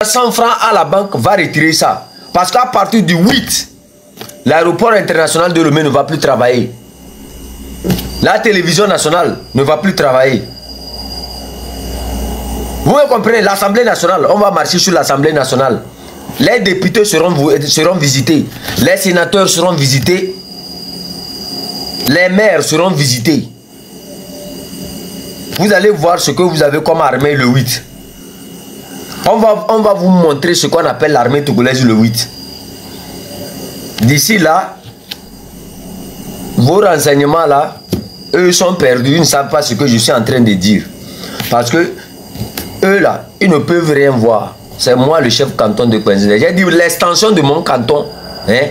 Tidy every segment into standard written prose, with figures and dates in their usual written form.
100 francs à la banque va retirer ça. Parce qu'à partir du 8, l'aéroport international de Lomé ne va plus travailler. La télévision nationale ne va plus travailler. Vous me comprenez, l'Assemblée nationale, on va marcher sur l'Assemblée nationale. Les députés seront visités. Les sénateurs seront visités. Les maires seront visités. Vous allez voir ce que vous avez comme armée le 8. On va vous montrer ce qu'on appelle l'armée togolaise le 8. D'ici là, vos renseignements là, eux sont perdus, ils ne savent pas ce que je suis en train de dire. Parce que eux là, ils ne peuvent rien voir. C'est moi le chef canton de Kwenzele. J'ai dit l'extension de mon canton. Hein?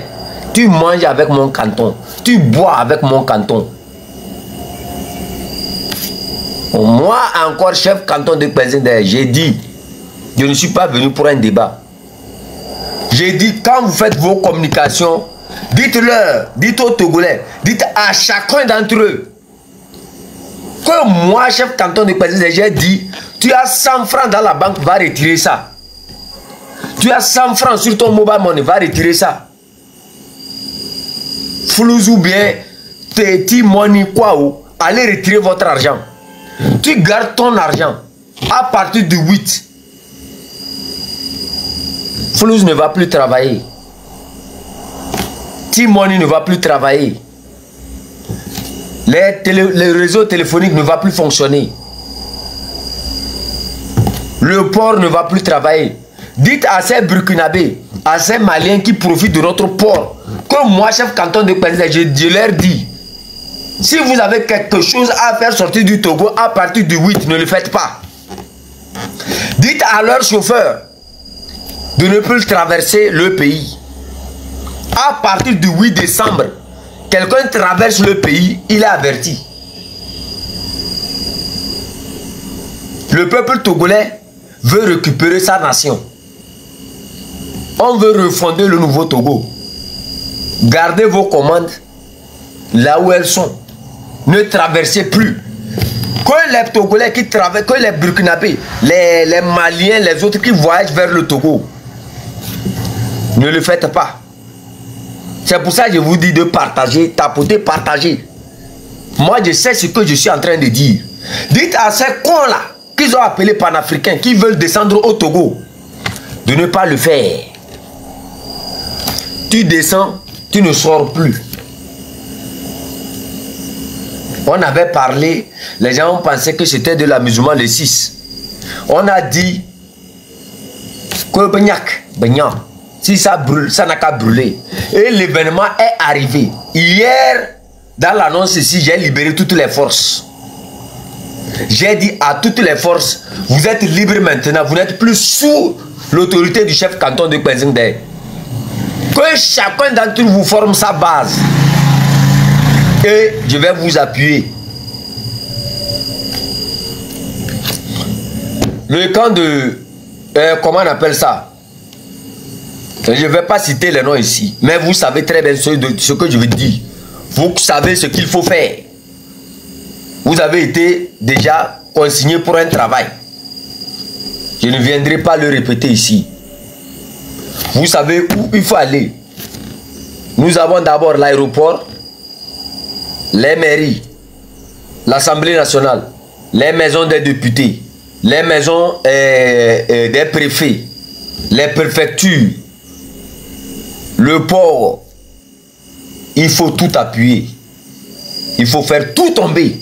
Tu manges avec mon canton. Tu bois avec mon canton. Moi encore chef canton de Kwenzele, j'ai dit, je ne suis pas venu pour un débat. J'ai dit, quand vous faites vos communications, dites-leur, dites aux Togolais, dites à chacun d'entre eux que moi, chef canton de Kwenzele, j'ai dit, tu as 100 francs dans la banque, va retirer ça. Tu as 100 francs sur ton mobile money, va retirer ça. Flous ou bien petit money quoi ou, allez retirer votre argent. Tu gardes ton argent à partir du 8. Flous ne va plus travailler. T-Money ne va plus travailler. Les réseaux téléphoniques ne va plus fonctionner. Le port ne va plus travailler. Dites à ces Burkinabés, à ces Maliens qui profitent de notre port, que moi, chef canton de Kwenzele, je leur dis, si vous avez quelque chose à faire sortir du Togo à partir du 8, ne le faites pas. Dites à leurs chauffeurs de ne plus traverser le pays. À partir du 8 décembre, quelqu'un traverse le pays, il est averti. Le peuple togolais veut récupérer sa nation. On veut refonder le nouveau Togo. Gardez vos commandes là où elles sont. Ne traversez plus. Que les Togolais qui traversent, que les Burkinabés, les Maliens, les autres qui voyagent vers le Togo, ne le faites pas. C'est pour ça que je vous dis de partager, tapoter, partager. Moi, je sais ce que je suis en train de dire. Dites à ces cons-là, qu'ils ont appelé panafricains, qui veulent descendre au Togo, de ne pas le faire. Tu descends, tu ne sors plus. On avait parlé, les gens ont pensé que c'était de l'amusement le 6. On a dit que Bagnac, si ça brûle, ça n'a qu'à brûler. Et l'événement est arrivé. Hier, dans l'annonce ici, j'ai libéré toutes les forces. J'ai dit à toutes les forces, vous êtes libres maintenant, vous n'êtes plus sous l'autorité du chef canton de Kwenzele. Que chacun d'entre vous forme sa base. Et je vais vous appuyer. Le camp de... comment on appelle ça? Je ne vais pas citer les noms ici. Mais vous savez très bien ce que je veux dire. Vous savez ce qu'il faut faire. Vous avez été déjà consigné pour un travail. Je ne viendrai pas le répéter ici. Vous savez où il faut aller. Nous avons d'abord l'aéroport, les mairies, l'Assemblée nationale, les maisons des députés, les maisons des préfets, les préfectures, le port. Il faut tout appuyer. Il faut faire tout tomber.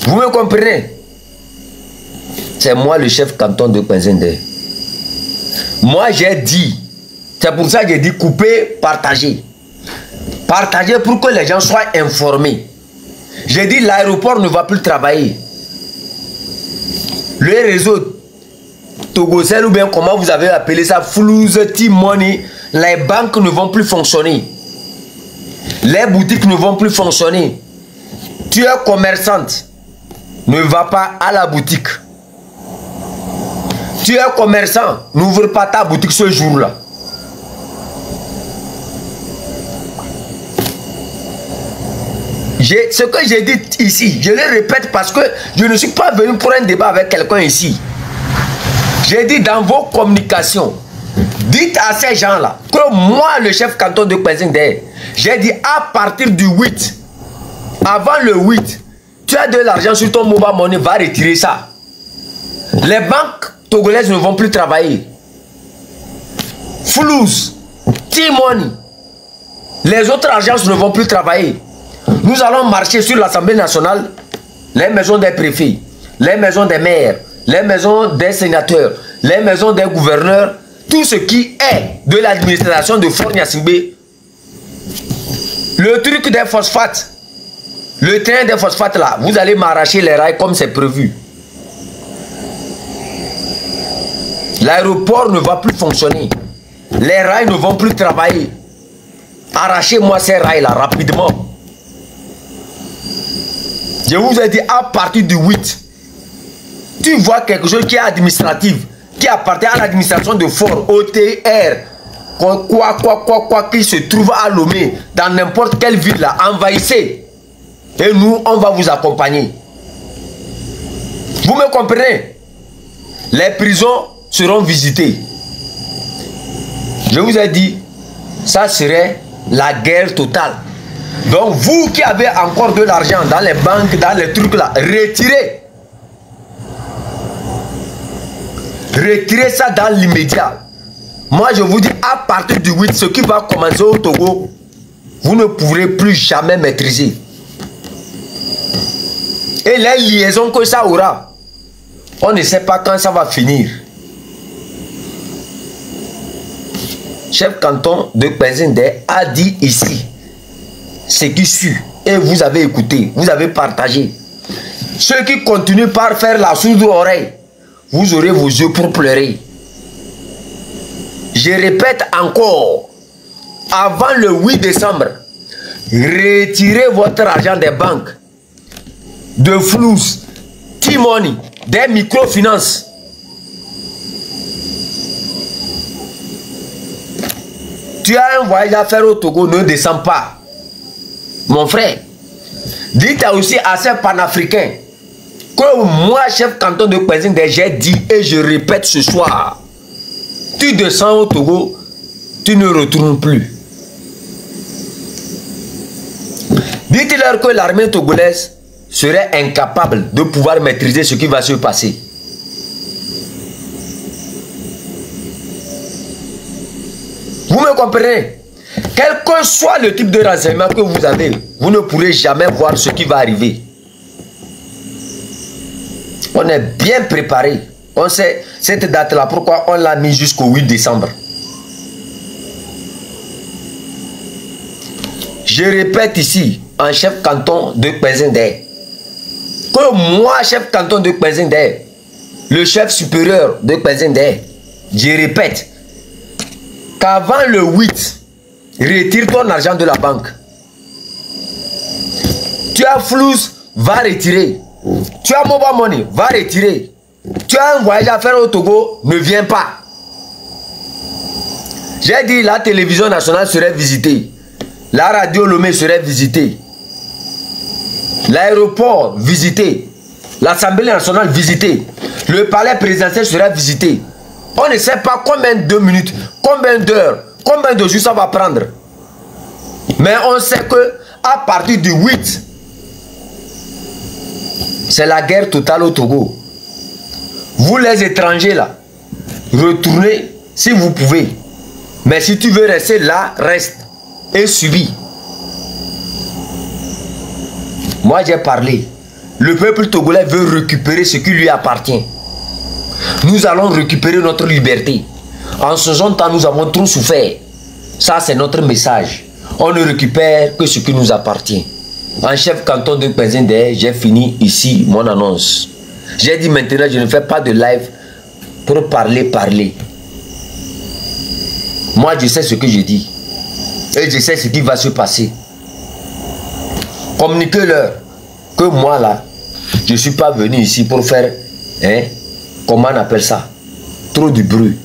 Vous me comprenez? C'est moi le chef canton de Kwenzele. Moi j'ai dit, c'est pour ça que j'ai dit couper, partager. Partager pour que les gens soient informés. J'ai dit l'aéroport ne va plus travailler. Le réseau Togocel ou bien comment vous avez appelé ça, Flouze, T-Money, les banques ne vont plus fonctionner. Les boutiques ne vont plus fonctionner. Tu es commerçante, ne va pas à la boutique. Tu es commerçant, n'ouvre pas ta boutique ce jour-là. Ce que j'ai dit ici, je le répète parce que je ne suis pas venu pour un débat avec quelqu'un ici. J'ai dit dans vos communications, dites à ces gens-là que moi, le chef canton de Kwezingde, j'ai dit à partir du 8, avant le 8, tu as de l'argent sur ton mobile money, va retirer ça. Les banques togolaises ne vont plus travailler. Flous, T-Money, les autres agences ne vont plus travailler. Nous allons marcher sur l'Assemblée nationale, les maisons des préfets, les maisons des maires, les maisons des sénateurs, les maisons des gouverneurs, tout ce qui est de l'administration de Fort Gnassingbé. Le truc des phosphates, le train des phosphates là, vous allez m'arracher les rails comme c'est prévu. L'aéroport ne va plus fonctionner. Les rails ne vont plus travailler. Arrachez-moi ces rails là rapidement. Je vous ai dit à partir du 8, tu vois quelque chose qui est administratif, qui appartient à l'administration de Fort, OTR, quoi, qui se trouve à Lomé, dans n'importe quelle ville là, envahissez. Et nous, on va vous accompagner. Vous me comprenez? Les prisons seront visitées. Je vous ai dit, ça serait la guerre totale. Donc vous qui avez encore de l'argent dans les banques, dans les trucs là, retirez. Retirez ça dans l'immédiat. Moi je vous dis, à partir du 8, ce qui va commencer au Togo, vous ne pourrez plus jamais maîtriser. Et les liaisons que ça aura, on ne sait pas quand ça va finir. Chef canton de Kwezingde a dit ici ce qui suit. Et vous avez écouté, vous avez partagé. Ceux qui continuent par faire la sourde oreille, vous aurez vos yeux pour pleurer. Je répète encore, avant le 8 décembre, retirez votre argent des banques, de Flous, T-Money, des microfinances. Tu as un voyage à faire au Togo, ne descends pas. Mon frère, dites aussi à ces panafricains que moi, chef canton de Kwezingde, j'ai dit et je répète ce soir, tu descends au Togo, tu ne retournes plus. Dites-leur que l'armée togolaise serait incapable de pouvoir maîtriser ce qui va se passer. Vous me comprenez? Quel que soit le type de renseignement que vous avez, vous ne pourrez jamais voir ce qui va arriver. On est bien préparé. On sait cette date-là, pourquoi on l'a mis jusqu'au 8 décembre. Je répète ici, en chef canton de Kwezingde, que moi, chef canton de Kwezingde, le chef supérieur de Kwezingde, je répète, qu'avant le 8, retire ton argent de la banque. Tu as Flous, va retirer. Tu as Mobile Money, va retirer. Tu as un voyage à faire au Togo, ne viens pas. J'ai dit la télévision nationale serait visitée. La radio Lomé serait visitée. L'aéroport visité. L'Assemblée nationale visitée. Le palais présidentiel sera visité. On ne sait pas combien de minutes, combien d'heures, combien de jours ça va prendre. Mais on sait que à partir du 8, c'est la guerre totale au Togo. Vous les étrangers là, retournez si vous pouvez. Mais si tu veux rester là, reste et subis. Moi j'ai parlé. Le peuple togolais veut récupérer ce qui lui appartient. Nous allons récupérer notre liberté. En ce temps, nous avons trop souffert. Ça, c'est notre message. On ne récupère que ce qui nous appartient. En chef canton de Kwezingde, j'ai fini ici mon annonce. J'ai dit maintenant, je ne fais pas de live pour parler. Moi, je sais ce que je dis. Et je sais ce qui va se passer. Communiquez-leur que moi, là, je ne suis pas venu ici pour faire, comment on appelle ça? Trop de bruit.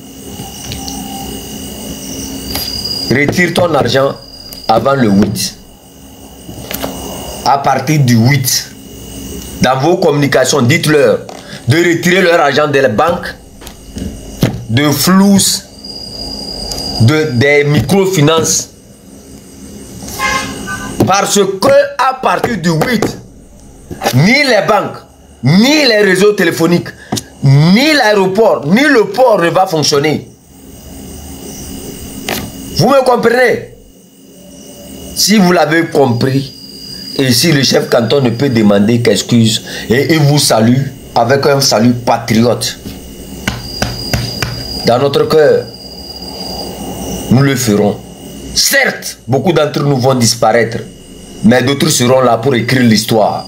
Retire ton argent avant le 8. À partir du 8, dans vos communications, dites-leur de retirer leur argent de la banque, de flous, des microfinances. Parce que à partir du 8, ni les banques, ni les réseaux téléphoniques, ni l'aéroport, ni le port ne va fonctionner. Vous me comprenez? Si vous l'avez compris, et si le chef canton ne peut demander qu'excuse, et il vous salue avec un salut patriote, dans notre cœur, nous le ferons. Certes, beaucoup d'entre nous vont disparaître, mais d'autres seront là pour écrire l'histoire.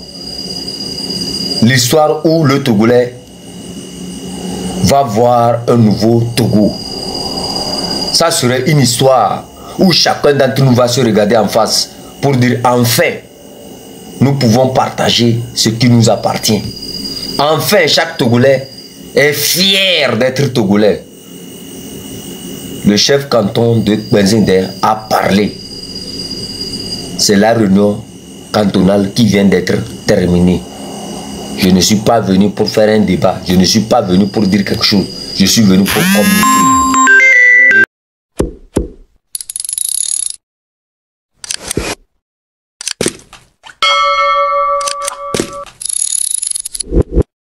L'histoire où le Togolais va voir un nouveau Togo. Ça serait une histoire où chacun d'entre nous va se regarder en face pour dire enfin, nous pouvons partager ce qui nous appartient. Enfin, chaque Togolais est fier d'être Togolais. Le chef canton de Benzender a parlé. C'est la réunion cantonale qui vient d'être terminée. Je ne suis pas venu pour faire un débat. Je ne suis pas venu pour dire quelque chose. Je suis venu pour communiquer.